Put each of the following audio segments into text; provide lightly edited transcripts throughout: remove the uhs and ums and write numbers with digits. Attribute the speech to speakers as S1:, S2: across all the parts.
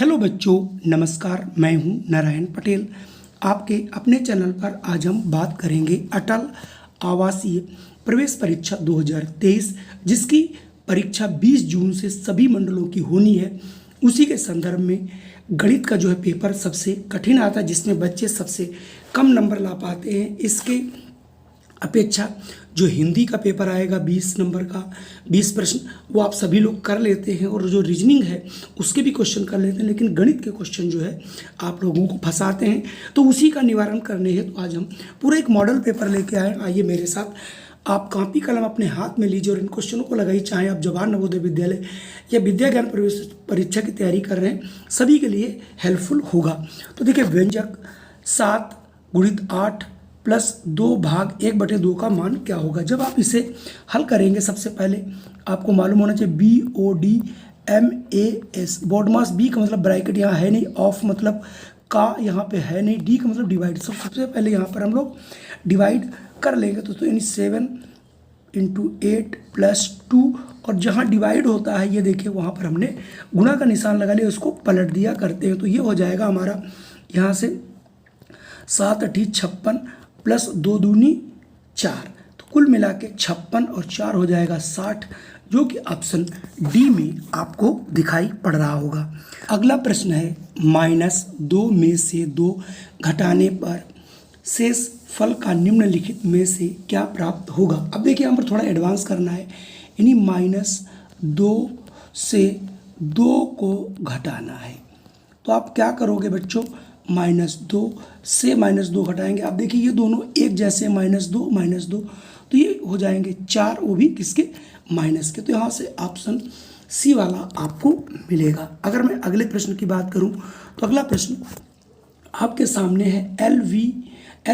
S1: Hello बच्चों, नमस्कार। मैं हूं नारायण पटेल। आपके अपने चैनल पर आज हम बात करेंगे अटल आवासीय प्रवेश परीक्षा 2023, जिसकी परीक्षा 20 जून से सभी मंडलों की होनी है। उसी के संदर्भ में गणित का जो है पेपर सबसे कठिन आता है, जिसमें बच्चे सबसे कम नंबर ला पाते हैं। इसके अपेक्षा जो हिंदी का पेपर आएगा 20 नंबर का 20 प्रश्न, वो आप सभी लोग कर लेते हैं, और जो रीजनिंग है उसके भी क्वेश्चन कर लेते हैं, लेकिन गणित के क्वेश्चन जो है आप लोगों को फंसाते हैं। तो उसी का निवारण करने हेतु तो आज हम पूरा एक मॉडल पेपर लेके आए। आइए मेरे साथ, आप कॉपी कलम अपने हाथ में लीजिए और इन क्वेश्चनों को लगाइए। चाहे आप जवाहर नवोदय विद्यालय या विद्या ज्ञान प्रवेश परीक्षा की तैयारी कर रहे हैं, सभी के लिए हेल्पफुल होगा। तो देखिए, व्यंजक 7 × 8 + 2 भाग 1/2 का मान क्या होगा। जब आप इसे हल करेंगे, सबसे पहले आपको मालूम होना चाहिए BODMAS, बोर्ड मास। बी का मतलब ब्रैकेट यहाँ है नहीं, ऑफ मतलब का यहाँ पे है नहीं, डी का मतलब डिवाइड। सबसे पहले यहाँ पर हम लोग डिवाइड कर लेंगे, तो यानी 7 × 8 + 2, और जहाँ डिवाइड होता है ये देखिए वहाँ पर हमने गुणा का निशान लगा लिया, उसको पलट दिया करते हैं। तो ये हो जाएगा हमारा यहाँ से 7 × 8 = 56 + 2 दूनी 4, तो कुल मिला के 56 और 4 हो जाएगा 60, जो कि ऑप्शन डी में आपको दिखाई पड़ रहा होगा। अगला प्रश्न है, -2 में से 2 घटाने पर शेष फल का निम्नलिखित में से क्या प्राप्त होगा। अब देखिए, यहाँ पर थोड़ा एडवांस करना है, यानी -2 से 2 को घटाना है। तो आप क्या करोगे बच्चों, -2 से -2 घटाएंगे। आप देखिए ये दोनों एक जैसे, -2 तो ये हो जाएंगे 4, वो भी किसके, माइनस के। तो यहाँ से ऑप्शन सी वाला आपको मिलेगा। अगर मैं अगले प्रश्न की बात करूँ, तो अगला प्रश्न आपके सामने है, LXV +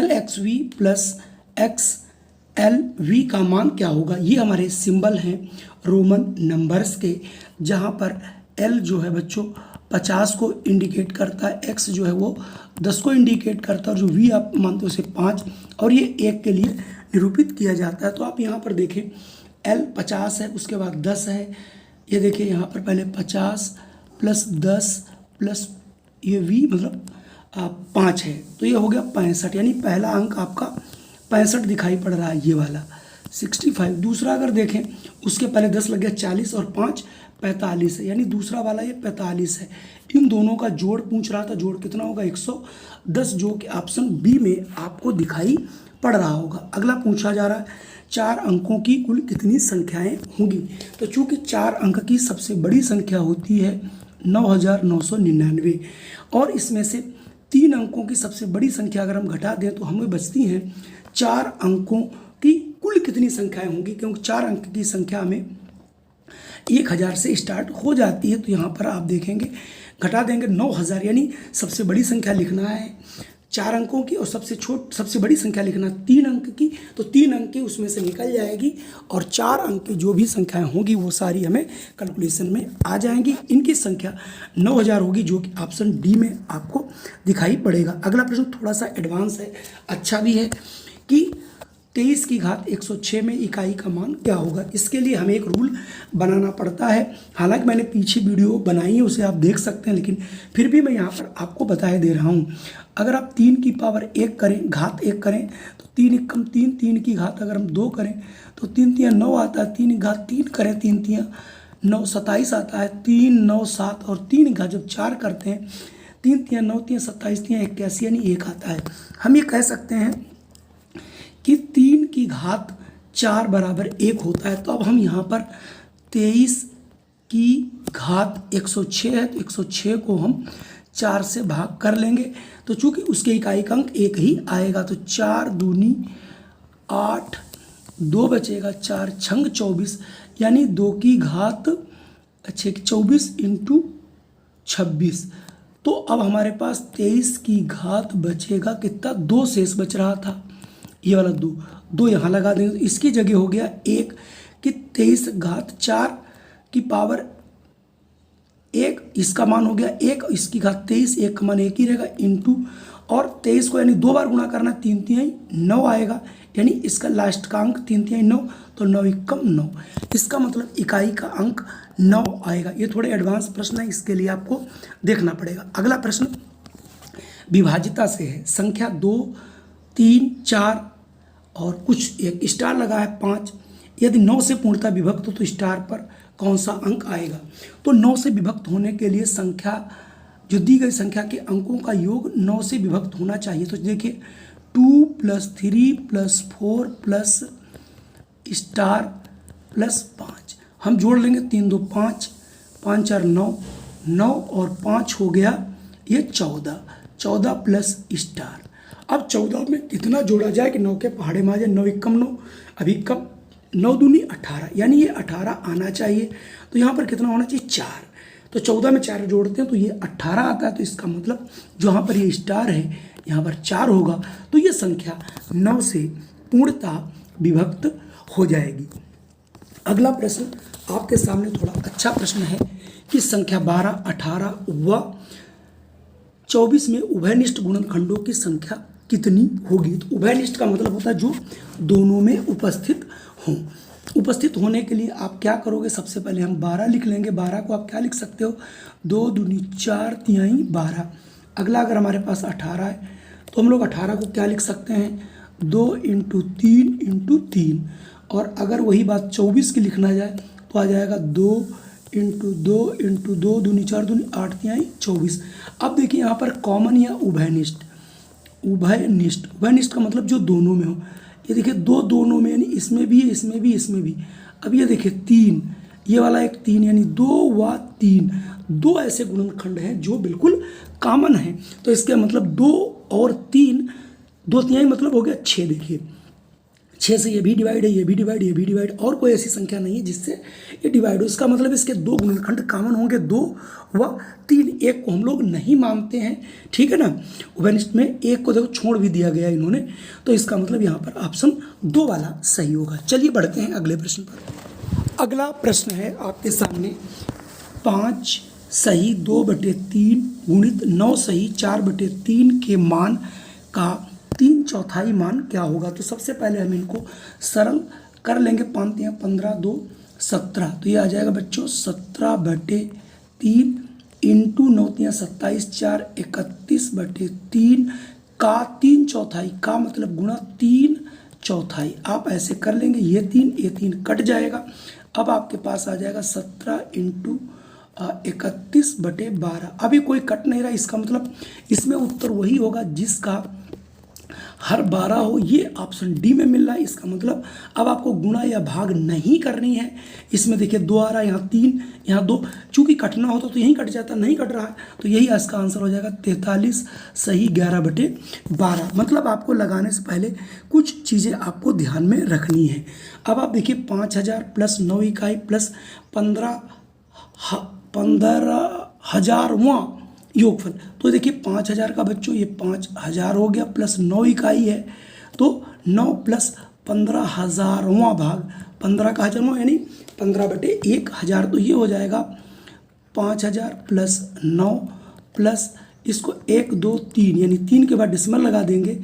S1: XLV का मान क्या होगा। ये हमारे सिंबल हैं रोमन नंबर्स के, जहाँ पर L जो है बच्चों 50 को इंडिकेट करता है, X जो है वो 10 को इंडिकेट करता है, और जो V आप मानते हो उसे 5, और ये 1 के लिए निरूपित किया जाता है। तो आप यहाँ पर देखें, L 50 है, उसके बाद 10 है। ये देखिए यहाँ पर पहले 50 + 10 + ये V मतलब 5 है, तो ये हो गया 65, यानी पहला अंक आपका 65 दिखाई पड़ रहा है, ये वाला 65। दूसरा अगर देखें, उसके पहले 10 लग गया 40, और 5 45 है, यानी दूसरा वाला ये 45 है। इन दोनों का जोड़ पूछ रहा था, जोड़ कितना होगा, 110, जो कि ऑप्शन बी में आपको दिखाई पड़ रहा होगा। अगला पूछा जा रहा है, 4 अंकों की कुल कितनी संख्याएं होंगी। तो चूंकि 4 अंक की सबसे बड़ी संख्या होती है 9999, और इसमें से 3 अंकों की सबसे बड़ी संख्या अगर हम घटा दें तो हमें बचती हैं 4 अंकों की कुल कितनी संख्याएं होंगी, क्योंकि 4 अंक की संख्या में 1000 से स्टार्ट हो जाती है। तो यहाँ पर आप देखेंगे, घटा देंगे 9000, यानी सबसे बड़ी संख्या लिखना है 4 अंकों की, और सबसे बड़ी संख्या लिखना 3 अंक की। तो 3 अंक की उसमें से निकल जाएगी, और 4 अंक की जो भी संख्याएं होंगी वो सारी हमें कैलकुलेशन में आ जाएंगी। इनकी संख्या 9000 होगी, जो कि ऑप्शन डी में आपको दिखाई पड़ेगा। अगला प्रश्न थोड़ा सा एडवांस है, अच्छा भी है, कि 23 की घात 106 में इकाई का मान क्या होगा। इसके लिए हमें एक रूल बनाना पड़ता है। हालांकि मैंने पीछे वीडियो बनाई है, उसे आप देख सकते हैं, लेकिन फिर भी मैं यहाँ पर आपको बताए दे रहा हूँ। अगर आप 3 की पावर 1 करें, घात 1 करें, तो 3 × 3 3 की घात अगर हम 2 करें तो 3 × 3 9 आता है। 3 की घात 3 करें, 3 × 3 9 27 आता है। 3 9 7, और 3 की घात जब 4 करते हैं, 3 × 3 9, 3 27, 3 81, यानी 1 आता है। हम ये कह सकते हैं कि 3 की घात 4 = 1 होता है। तो अब हम यहाँ पर 23 की घात 106 है, तो 106 को हम 4 से भाग कर लेंगे, तो चूंकि उसके इकाई का अंक 1 ही आएगा, तो 4 दूनी 8, 2 बचेगा, 4 छंग 24, यानी 2 की घात 24 × 26। तो अब हमारे पास 23 की घात बचेगा कितना, 2 शेष बच रहा था, ये वाला 2 यहाँ लगा देंगे, तो इसकी जगह हो गया 1, कि 23 घात 4 की पावर 1, इसका मान हो गया 1, इसकी घात 23, 1 का मान 1 ही रहेगा, इंटू, और 23 को यानी 2 बार गुणा करना, 3 × 3 = 9 आएगा, यानी इसका लास्ट का अंक 3 × 3 = 9, तो 9 एकम 9, इसका मतलब इकाई का अंक 9 आएगा। ये थोड़े एडवांस प्रश्न है, इसके लिए आपको देखना पड़ेगा। अगला प्रश्न विभाजिता से है। संख्या 2, 3, 4 और कुछ एक स्टार लगा है 5। यदि 9 से पूर्णतः विभक्त हो तो स्टार पर कौन सा अंक आएगा? तो 9 से विभक्त होने के लिए संख्या, जो दी गई संख्या के अंकों का योग 9 से विभक्त होना चाहिए। तो देखिए 2 + 3 + 4 प्लस स्टार प्लस 5, हम जोड़ लेंगे 3 2 5, 5 4 9, 9 और 5 हो गया ये 14, 14 प्लस स्टार। अब 14 में कितना जोड़ा जाए कि 9 के पहाड़े में आ जाए? 9 एकम 9, अभी कम 9 दूनी 18, यानी ये 18 आना चाहिए। तो यहाँ पर कितना होना चाहिए? 4। तो 14 में 4 जोड़ते हैं तो ये 18 आता है। तो इसका मतलब जहाँ पर ये स्टार है यहाँ पर 4 होगा, तो ये संख्या 9 से पूर्णतः विभक्त हो जाएगी। अगला प्रश्न आपके सामने थोड़ा अच्छा प्रश्न है कि संख्या 12, 18 व 24 में उभयनिष्ठ गुणनखंडों की संख्या कितनी होगी? तो उभयनिष्ठ का मतलब होता है जो दोनों में उपस्थित हों। उपस्थित होने के लिए आप क्या करोगे? सबसे पहले हम 12 लिख लेंगे। 12 को आप क्या लिख सकते हो? 2 दूनी 4 तिहाई 12। अगला अगर हमारे पास 18 है तो हम लोग 18 को क्या लिख सकते हैं? 2 × 3 × 3। और अगर वही बात 24 की लिखना जाए तो आ जाएगा 2 × 2 × 2 दूनी 4 दूनी 8 तिहाई 24। अब देखिए यहाँ पर कॉमन या उभयनिष्ठ, उभयनिष्ठ, उभयनिष्ठ का मतलब जो दोनों में हो। ये देखिए 2 दोनों में, यानी इसमें भी है, इसमें भी, इसमें भी। अब ये देखिए 3, ये वाला एक 3, यानी 2 व 3, 2 ऐसे गुणनखंड हैं जो बिल्कुल कॉमन हैं। तो इसका मतलब 2 और 3, 2 तिहाई मतलब हो गया 6। देखिए 6 से ये भी डिवाइड है, ये भी डिवाइड, ये भी डिवाइड, और कोई ऐसी संख्या नहीं है जिससे ये डिवाइड हो। इसका मतलब इसके 2 गुणनखंड कॉमन होंगे, 2 व 3। एक को हम लोग नहीं मानते हैं, ठीक है ना। उभयनिष्ठ में एक को देखो छोड़ भी दिया गया इन्होंने, तो इसका मतलब यहाँ पर ऑप्शन 2 वाला सही होगा। चलिए बढ़ते हैं अगले प्रश्न पर। अगला प्रश्न है आपके सामने 5 सही 2/3 गुणित 9 सही 4/3 के मान का 3/4 मान क्या होगा? तो सबसे पहले हम इनको सरल कर लेंगे। 5 या 15 2 17, तो ये आ जाएगा बच्चों 17/3 इंटू 9 या 27 4 31/3 का 3/4 का मतलब गुणा 3/4। आप ऐसे कर लेंगे, ये 3 कट जाएगा। अब आपके पास आ जाएगा 17 × 31/12। अभी कोई कट नहीं रहा, इसका मतलब इसमें उत्तर वही होगा जिसका हर 12 हो। ये ऑप्शन डी में मिल रहा है। इसका मतलब अब आपको गुणा या भाग नहीं करनी है। इसमें देखिए 2 आ रहा है, यहाँ 3, यहाँ 2। चूंकि कटना होता तो यहीं कट जाता, नहीं कट रहा है, तो यही इसका आंसर हो जाएगा 43 सही 11/12। मतलब आपको लगाने से पहले कुछ चीज़ें आपको ध्यान में रखनी है। अब आप देखिए 5000 प्लस 9 इकाई प्लस 15,000वां योगफल। तो देखिए 5000 का बच्चों ये 5000 हो गया, प्लस 9 इकाई है तो 9 प्लस 15,000वां भाग 15 का 1000वां, यानी 15/1000। तो ये हो जाएगा 5000 प्लस 9 प्लस इसको 1 2 3, यानी 3 के बाद डिसमल लगा देंगे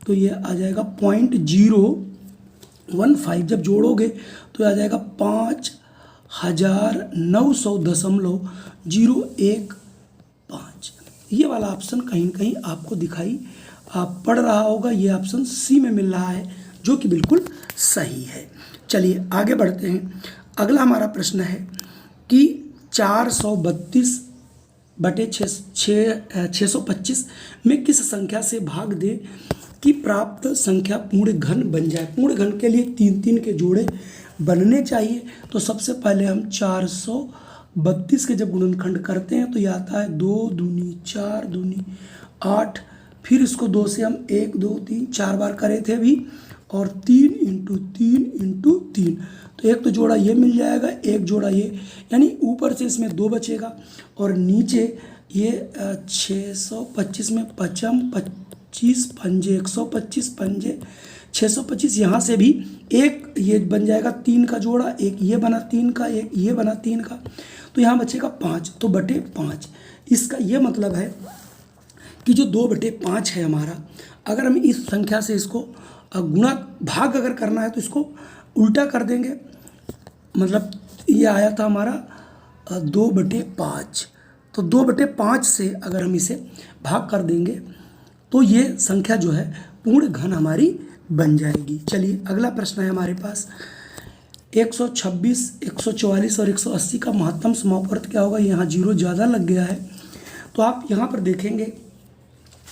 S1: तो ये आ जाएगा 0.015। जब जोड़ोगे तो आ जाएगा 5900.015। ये वाला ऑप्शन कहीं ना कहीं आपको दिखाई पड़ रहा होगा। ये ऑप्शन सी में मिल रहा है, जो कि बिल्कुल सही है। चलिए आगे बढ़ते हैं। अगला हमारा प्रश्न है कि 432/625 में किस संख्या से भाग दे कि प्राप्त संख्या पूर्ण घन बन जाए? पूर्ण घन के लिए 3 के जोड़े बनने चाहिए। तो सबसे पहले हम 432 के जब गुणनखंड करते हैं तो ये आता है 2 दूनी 4 दूनी 8। फिर इसको 2 से हम 1 2 3 4 बार करे थे अभी, और 3 × 3 × 3। तो एक तो जोड़ा ये मिल जाएगा, एक जोड़ा ये, यानी ऊपर से इसमें 2 बचेगा और नीचे ये 625 में 25 पंजे 125 पंजे 625। यहाँ से भी एक ये बन जाएगा 3 का जोड़ा, एक ये बना 3 का, एक ये बना 3 का, तो यहाँ बचेगा 5, तो बटे 5। इसका ये मतलब है कि जो 2/5 है हमारा, अगर हम इस संख्या से इसको गुणा भाग अगर करना है तो इसको उल्टा कर देंगे, मतलब ये आया था हमारा 2/5, तो 2/5 से अगर हम इसे भाग कर देंगे तो ये संख्या जो है पूर्ण घन हमारी बन जाएगी। चलिए अगला प्रश्न है हमारे पास, 126, 144 और 180 का महत्तम समापवर्त क्या होगा। यहाँ 0 ज़्यादा लग गया है, तो आप यहाँ पर देखेंगे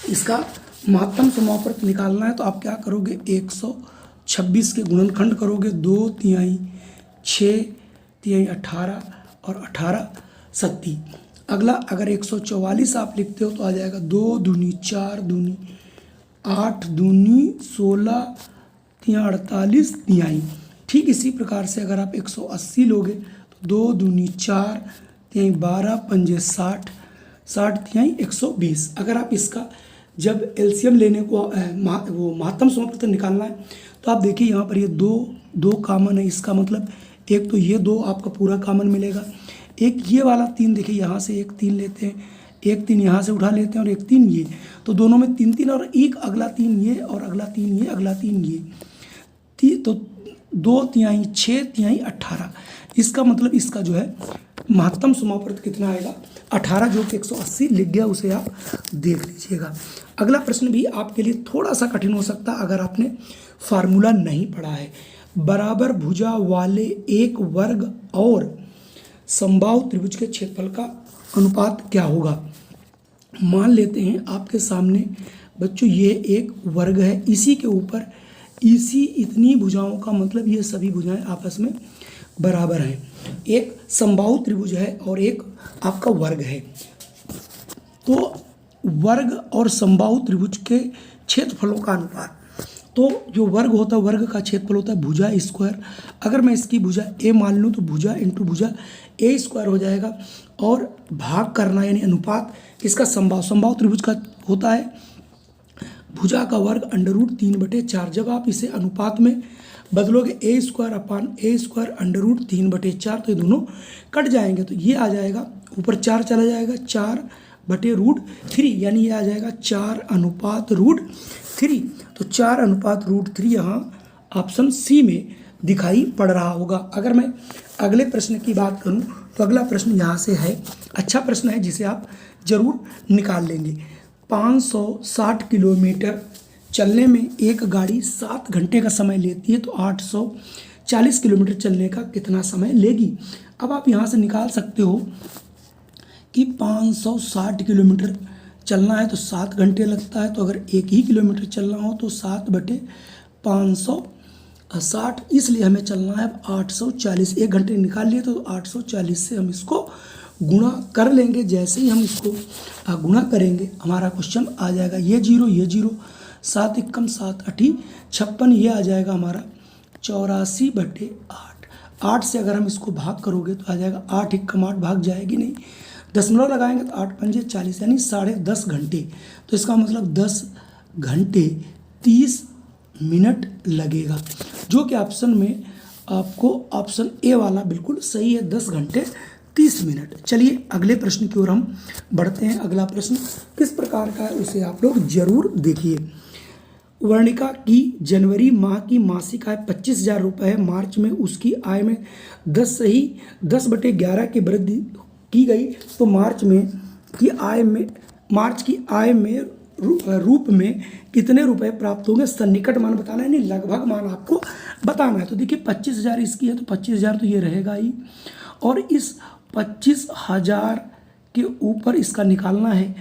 S1: इसका महत्तम समापवर्त निकालना है तो आप क्या करोगे, 126 के गुणनखंड करोगे, 2 तिहाई 6 तिहाई 18 और 18 सत्ती। अगला अगर 144 आप लिखते हो तो आ जाएगा 2 दूनी 4 दूनी 8 दूनी 16 तिहाई 48 तिहाई। ठीक इसी प्रकार से अगर आप 180 लोगे तो 2 दूनी 4 तिहाई 12 पंजे 60 60 तिहाई 120। अगर आप इसका जब एलसीएम लेने को वो महत्तम समापवर्त निकालना है तो आप देखिए यहाँ पर ये दो कॉमन है, इसका मतलब एक तो ये 2 आपका पूरा कॉमन मिलेगा, एक ये वाला 3 देखिए यहाँ से एक 3 लेते हैं, एक 3 यहाँ से उठा लेते हैं और एक 3 ये, तो दोनों में 3 3 और एक अगला 3 ये और अगला 3 ये अगला 3 ये, तो 2 तिहाई 6 तिहाई 18। इसका मतलब इसका जो है महत्तम समापवर्त कितना आएगा, 18, जो कि 180 लिख गया, उसे आप देख लीजिएगा। अगला प्रश्न भी आपके लिए थोड़ा सा कठिन हो सकता है अगर आपने फार्मूला नहीं पढ़ा है। बराबर भुजा वाले एक वर्ग और समबाहु त्रिभुज के क्षेत्रफल का अनुपात क्या होगा। मान लेते हैं आपके सामने बच्चों ये एक वर्ग है, इसी के ऊपर इसी इतनी भुजाओं का मतलब ये सभी भुजाएं आपस में बराबर हैं। एक समबाहु त्रिभुज है और एक आपका वर्ग है, तो वर्ग और समबाहु त्रिभुज के क्षेत्रफलों का अनुपात, तो जो वर्ग होता है वर्ग का क्षेत्रफल होता है भुजा स्क्वायर। अगर मैं इसकी भुजा ए मान लूँ तो भुजा इंटू भुजा ए स्क्वायर हो जाएगा, और भाग करना यानी अनुपात इसका समबाहु त्रिभुज का होता है भुजा का वर्ग √3/4। जब आप इसे अनुपात में बदलोगे ए स्क्वायर अपान ए स्क्वायर √3/4 तो ये दोनों कट जाएंगे, तो ये आ जाएगा ऊपर 4 चला जाएगा 4/√3, यानी ये आ जाएगा 4:√3। तो 4:√3 यहाँ ऑप्शन सी में दिखाई पड़ रहा होगा। अगर मैं अगले प्रश्न की बात करूं तो अगला प्रश्न यहाँ से है, अच्छा प्रश्न है जिसे आप जरूर निकाल लेंगे। 560 किलोमीटर चलने में एक गाड़ी 7 घंटे का समय लेती है, तो 840 किलोमीटर चलने का कितना समय लेगी। अब आप यहाँ से निकाल सकते हो कि 560 किलोमीटर चलना है तो 7 घंटे लगता है, तो अगर 1 ही किलोमीटर चलना हो तो 7/560, इसलिए हमें चलना है 840। 1 घंटे निकाल लिए तो 840 से हम इसको गुणा कर लेंगे। जैसे ही हम इसको गुणा करेंगे हमारा क्वेश्चन आ जाएगा, ये 0 7 एकम 7 8 56, ये आ जाएगा हमारा 84/8। 8 से अगर हम इसको भाग करोगे तो आ जाएगा 8 एकम 8, भाग जाएगी नहीं, दशमलव लगाएंगे तो 8 पंजे 40, यानी 10.5 घंटे। तो इसका मतलब 10 घंटे 30 मिनट लगेगा, जो कि ऑप्शन में आपको ऑप्शन ए वाला बिल्कुल सही है, 10 घंटे 30 मिनट। चलिए अगले प्रश्न की ओर हम बढ़ते हैं। अगला प्रश्न किस प्रकार का है उसे आप लोग जरूर देखिए। वर्णिका की जनवरी माह की मासिक आय 25,000 रुपये है। मार्च में उसकी आय में 10/11 की वृद्धि की गई, तो मार्च की आय में रूप में कितने रुपए प्राप्त होंगे। सन्निकट मान बताना है, यानी लगभग मान आपको बताना है। तो देखिए 25,000 इसकी है तो 25,000 तो ये रहेगा ही, और इस 25,000 के ऊपर इसका निकालना है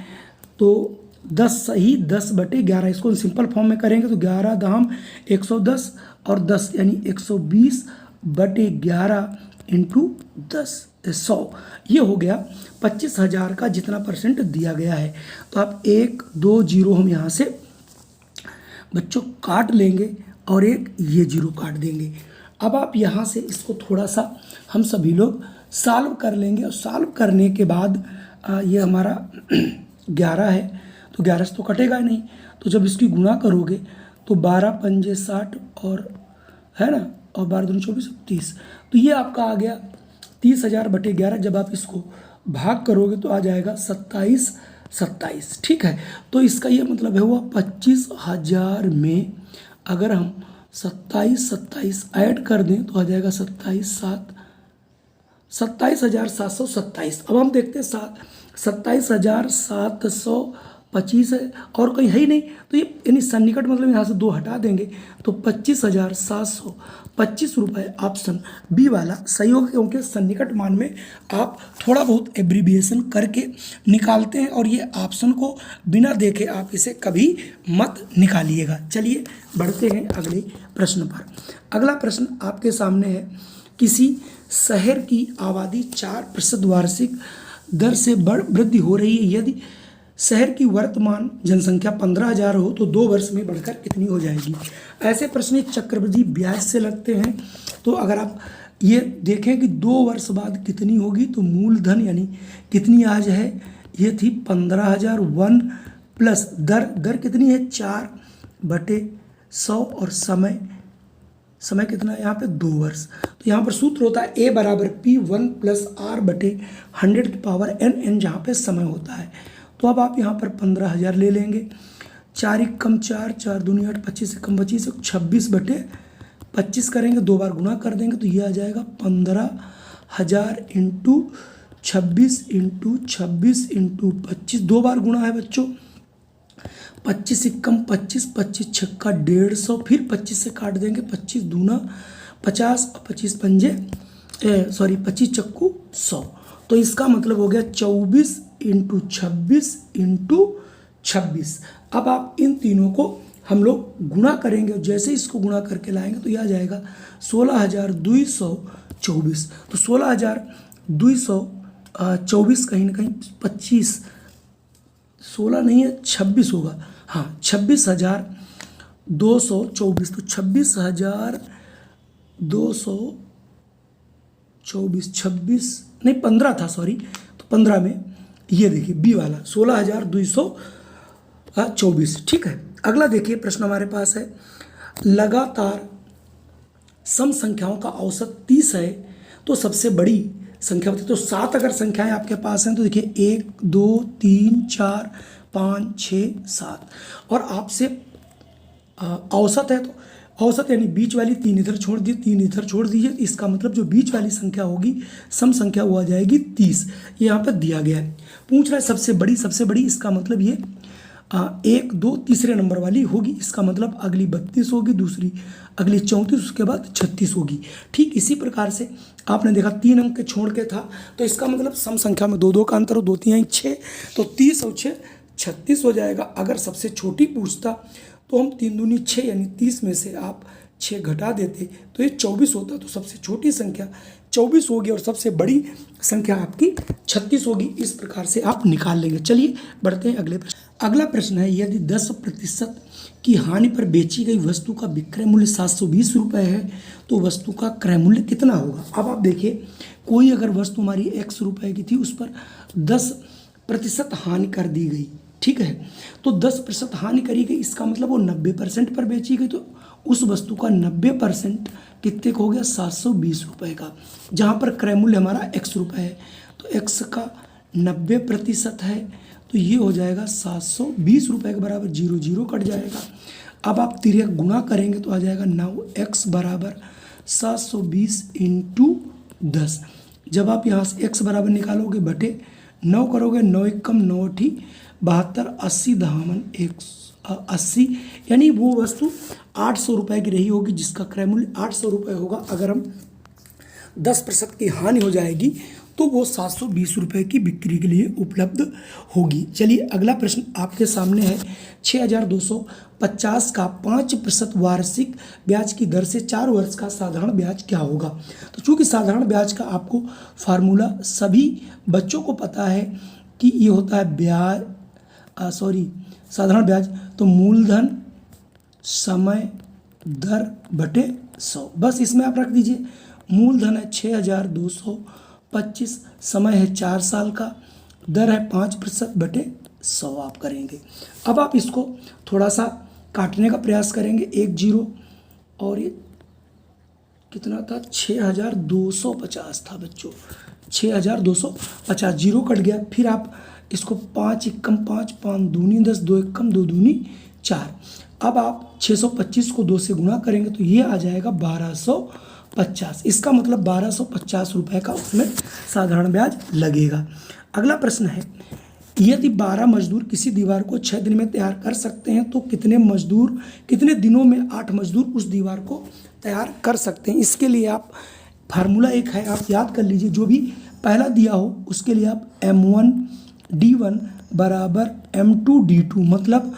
S1: तो 10/11, इसको सिंपल फॉर्म में करेंगे तो 11 दाम 110 और 10 यानी 120/11 इंटू 10 100, ये हो गया 25,000 का जितना % दिया गया है। तो आप 1 2 0 हम यहाँ से बच्चों काट लेंगे और एक ये 0 काट देंगे। अब आप यहाँ से इसको थोड़ा सा हम सभी लोग सॉल्व कर लेंगे, और सॉल्व करने के बाद ये हमारा 11 है तो 11 से तो कटेगा ही नहीं, तो जब इसकी गुणा करोगे तो 12 पंजे 60 और है ना, और 12 दूनी 24 30, तो ये आपका आ गया 30,000/11। जब आप इसको भाग करोगे तो आ जाएगा 27। ठीक है, तो इसका ये मतलब है हुआ 25,000 में अगर हम 27 ऐड कर दें तो आ जाएगा 27,727। अब हम देखते हैं 27,725 है और कहीं है ही नहीं, तो ये यानी सन्निकट मतलब यहाँ से 2 हटा देंगे तो 25,725 रुपये ऑप्शन बी वाला सही होगा, क्योंकि सन्निकट मान में आप थोड़ा बहुत एब्रीविएशन करके निकालते हैं और ये ऑप्शन को बिना देखे आप इसे कभी मत निकालिएगा। चलिए बढ़ते हैं अगले प्रश्न पर। अगला प्रश्न आपके सामने है, किसी शहर की आबादी 4% वार्षिक दर से वृद्धि हो रही है। यदि शहर की वर्तमान जनसंख्या 15,000 हो तो 2 वर्ष में बढ़कर कितनी हो जाएगी। ऐसे प्रश्न चक्रवृद्धि ब्याज से लगते हैं। तो अगर आप ये देखें कि 2 वर्ष बाद कितनी होगी, तो मूलधन यानी कितनी आज है, ये थी 15,000 1 प्लस दर कितनी है 4/100 और समय कितना है यहाँ पे 2 वर्ष। तो यहाँ पर सूत्र होता है A बराबर P1 प्लस R/100n जहाँ पे समय होता है। तो अब आप यहाँ पर 15,000 ले लेंगे, 4 कम 4, 4 दूनी 8, 25 कम 25, 26/25 करेंगे, 2 बार गुणा कर देंगे तो ये आ जाएगा 15,000 इंटू 26 इंटू 26 इंटू 25, 2 बार गुणा है बच्चों, 25 कम 25, 25 छक्का 150, फिर 25 से काट देंगे, 25 दूना 50 और 25 चक्कू 100। तो इसका मतलब हो गया 24 इंटू 26 इंटू 26। अब आप इन तीनों को हम लोग गुणा करेंगे, जैसे इसको गुणा करके लाएंगे तो यह आ जाएगा 16,224। तो 16,224 कहीं ना कहीं 25, 16 नहीं है 26 होगा, हाँ 26,224। तो 26,224, 26 नहीं 15 था, सॉरी, तो 15 में ये देखिए बी वाला 16,224। ठीक है, अगला देखिए प्रश्न हमारे पास है, लगातार सम संख्याओं का औसत 30 है तो सबसे बड़ी संख्या होती है। तो 7 अगर संख्याएं आपके पास हैं तो देखिए 1 2 3 4 5 6 7 और आपसे औसत है, तो औसत यानी बीच वाली 3 इधर छोड़ दी, 3 इधर छोड़ दीजिए, इसका मतलब जो बीच वाली संख्या होगी सम संख्या वो आ जाएगी 30। ये यहाँ पर दिया गया है, पूछ रहा है सबसे बड़ी, इसका मतलब ये 1 2 तीसरे नंबर वाली होगी, इसका मतलब अगली 32 होगी, दूसरी अगली 34, उसके बाद 36 होगी। ठीक इसी प्रकार से आपने देखा 3 अंक के छोड़ के था, तो इसका मतलब सम संख्या में 2 2 का अंतर हो, 2 3 6, तो 30 और 6 36 हो जाएगा। अगर सबसे छोटी पूछता तो हम 3 दूनी 6 यानी 30 में से आप 6 घटा देते तो ये 24 होता, तो सबसे छोटी संख्या 24 होगी और सबसे बड़ी संख्या आपकी 36 होगी। इस प्रकार से आप निकाल लेंगे। चलिए बढ़ते हैं अगले प्रश्न। अगला प्रश्न है, यदि 10% की हानि पर बेची गई वस्तु का विक्रय मूल्य 720 रुपये है तो वस्तु का क्रय मूल्य कितना होगा। अब आप देखिए, कोई अगर वस्तु हमारी x रुपये की थी, उस पर 10% हानि कर दी गई, ठीक है, तो 10% हानि करी गई, इसका मतलब वो 90% पर बेची गई, तो उस वस्तु का 90% कितने का हो गया 720 रुपये का, जहाँ पर क्रय मूल्य हमारा x रुपये है, तो x का 90% है, तो ये हो जाएगा 720 रुपये के बराबर, 0 0 कट जाएगा। अब आप तिर्यक गुणा करेंगे तो आ जाएगा 9x बराबर 720 इंटू 10। जब आप यहाँ से x बराबर निकालोगे बटे 9 करोगे, 9 1 कम 9 8 72, 80 दहामन 180, यानी वो वस्तु 800 रुपये की रही होगी, जिसका क्रय मूल्य 800 रुपये होगा। अगर हम 10% की हानि हो जाएगी तो वो 720 रुपये की बिक्री के लिए उपलब्ध होगी। चलिए अगला प्रश्न आपके सामने है, 6,250 का 5% वार्षिक ब्याज की दर से 4 वर्ष का साधारण ब्याज क्या होगा। तो चूंकि साधारण ब्याज का आपको फार्मूला सभी बच्चों को पता है कि ये होता है साधारण ब्याज, तो मूलधन समय दर बटे 100, बस इसमें आप रख दीजिए। मूलधन है 6,225, समय है 4 साल का, दर है 5% बटे 100 आप करेंगे। अब आप इसको थोड़ा सा काटने का प्रयास करेंगे, 1 0 और ये कितना था 6,250 था बच्चों, 6,250, 0 कट गया। फिर आप इसको 5 1 कम 5, 5 दूनी 10, 2 1 कम 2 दूनी 4। अब आप 625 को 2 से गुणा करेंगे तो ये आ जाएगा 1250। इसका मतलब 1250 रुपये का उसमें साधारण ब्याज लगेगा। अगला प्रश्न है, यदि 12 मजदूर किसी दीवार को 6 दिन में तैयार कर सकते हैं तो कितने दिनों में 8 मजदूर उस दीवार को तैयार कर सकते हैं। इसके लिए आप फार्मूला एक है, आप याद कर लीजिए, जो भी पहला दिया हो उसके लिए आप M1D1 बराबर M2D2, मतलब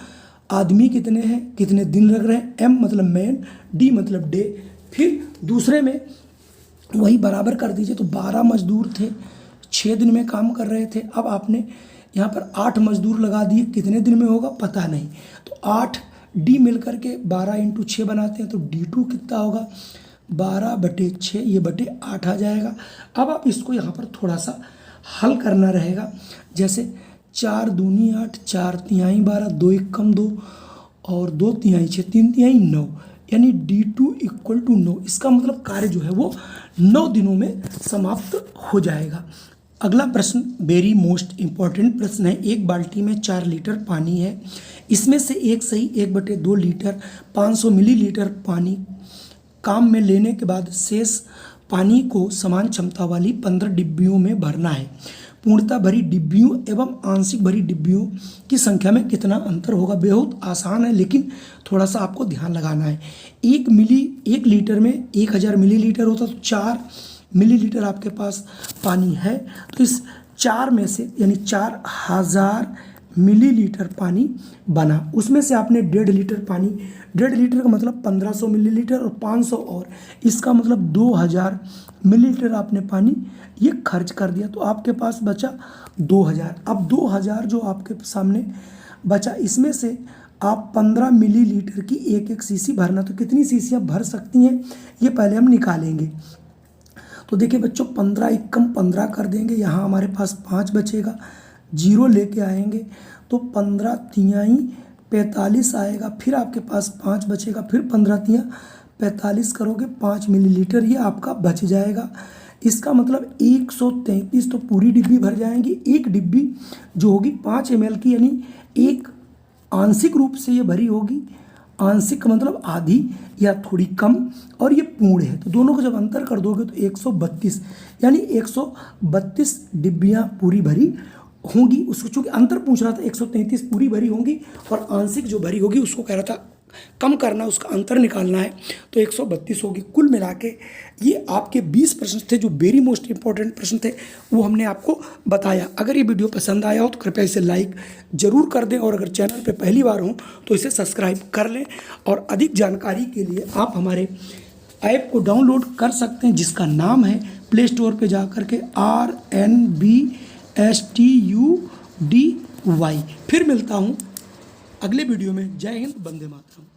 S1: आदमी कितने हैं, कितने दिन लग रहे हैं, M मतलब मैन, D मतलब डे, फिर दूसरे में वही बराबर कर दीजिए। तो 12 मजदूर थे, 6 दिन में काम कर रहे थे। अब आपने यहाँ पर 8 मजदूर लगा दिए, कितने दिन में होगा पता नहीं, तो 8 D मिल करके 12 × 6 बनाते हैं, तो D2 कितना होगा 12/6, ये बटे 8 आ जाएगा। अब आप इसको यहाँ पर थोड़ा सा हल करना रहेगा, जैसे 4 दूनी 8, 4 तिहाई 12, 2 एकम 2 और 2 तिहाई 6, 3 तिहाई 9, यानी D2 = 9। इसका मतलब कार्य जो है वो 9 दिनों में समाप्त हो जाएगा। अगला प्रश्न वेरी मोस्ट इम्पॉर्टेंट प्रश्न है। एक बाल्टी में 4 लीटर पानी है, इसमें से एक सही 1/2 लीटर 500 मिलीलीटर पानी काम में लेने के बाद शेष पानी को समान क्षमता वाली 15 डिब्बियों में भरना है। पूर्णतः भरी डिब्बियों एवं आंशिक भरी डिब्बियों की संख्या में कितना अंतर होगा। बहुत आसान है, लेकिन थोड़ा सा आपको ध्यान लगाना है। 1 लीटर में 1000 मिलीलीटर होता, तो 4 मिलीलीटर आपके पास पानी है, तो इस 4 में से यानी 4000 मिलीलीटर पानी बना, उसमें से आपने 1.5 लीटर पानी, 1.5 लीटर का मतलब 1500 मिलीलीटर और 500 और, इसका मतलब 2000 मिलीलीटर आपने पानी ये खर्च कर दिया, तो आपके पास बचा 2000। अब 2000 जो आपके सामने बचा, इसमें से आप 15 मिलीलीटर की एक सीसी भरना, तो कितनी सीसियाँ भर सकती हैं ये पहले हम निकालेंगे। तो देखिए बच्चों, 15 एकम 15 कर देंगे, यहाँ हमारे पास 5 बचेगा, 0 लेके आएंगे तो 15 तिहाई 45 आएगा, फिर आपके पास 5 बचेगा, फिर 15 तिहाई 45 करोगे, 5 मिलीलीटर ये आपका बच जाएगा। इसका मतलब 133 तो पूरी डिब्बी भर जाएंगी। एक डिब्बी जो होगी 5 ml की, यानी एक आंशिक रूप से ये भरी होगी, आंशिक मतलब आधी या थोड़ी कम, और ये पूर्ण है, तो दोनों को जब अंतर कर दोगे तो 132, यानी 132 डिब्बियाँ पूरी भरी होंगी। उसको चूँकि अंतर पूछ रहा था, 133 पूरी भरी होंगी और आंशिक जो भरी होगी उसको कह रहा था कम करना, उसका अंतर निकालना है, तो 132 होगी। कुल मिला के ये आपके 20 प्रश्न थे जो वेरी मोस्ट इंपॉर्टेंट प्रश्न थे, वो हमने आपको बताया। अगर ये वीडियो पसंद आया हो तो कृपया इसे लाइक ज़रूर कर दें, और अगर चैनल पे पहली बार हो तो इसे सब्सक्राइब कर लें। और अधिक जानकारी के लिए आप हमारे ऐप को डाउनलोड कर सकते हैं, जिसका नाम है प्ले स्टोर पर जा कर के RNBSTUDY। फिर मिलता हूँ अगले वीडियो में। जय हिंद, वंदे मातरम।